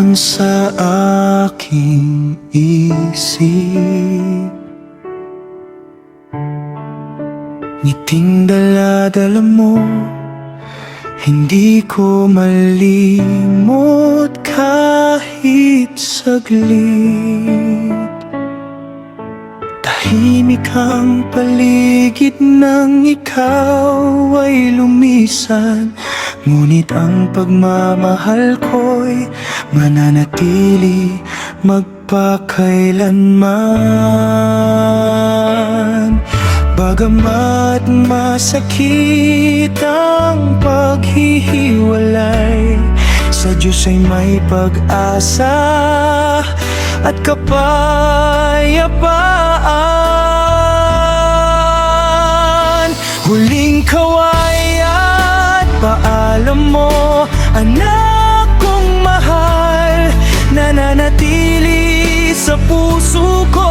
naman sa aking isip, ngiting dala-dala mo, hindi ko malimot kahit saglit. Tahimik ang paligid nang ikaw ay lumisan, ngunit ang pagmamahal ko'y mananatili magpakailanman. Bagamat masakit ang paghihiwalay, sa Diyos ay may pag-asa at kapayapaan. Huling kaway at paalam mo, anak kong mahal, nananatili sa puso ko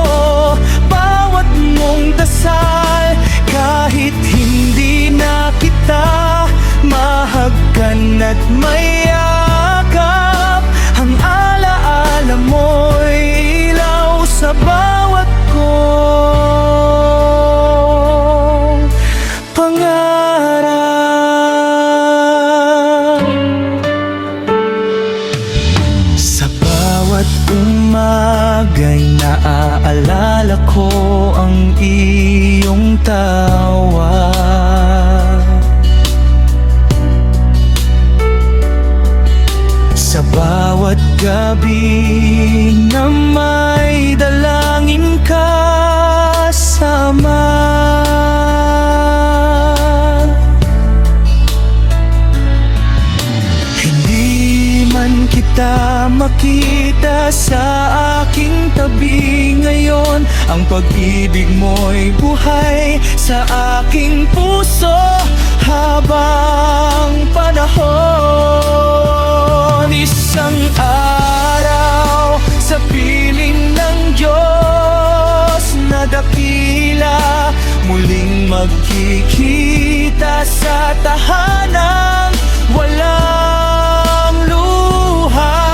bawat mong dasal. Kahit hindi na kita mahagkan at mayakap, ang alaala mo'y ilaw sa bawat kong pangarap. Sa bawat umaga'y naaalala ko ang iyong tawa. Sa bawat gabi na may dalangin kasama, hindi man kita makita sa aking tabi ngayon, ang pag-ibig mo'y buhay sa aking puso habang panahon. Isang araw sa piling ng Diyos na dakila, muling magkikita sa tahanang walang luha.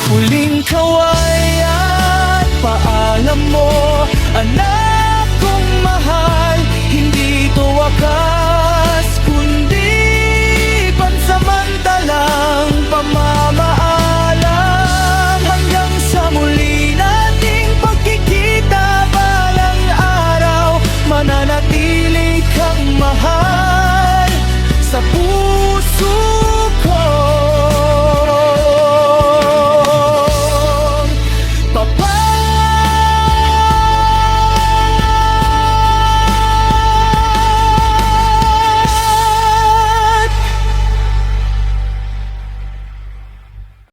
Huling kaway at paalam mo, anak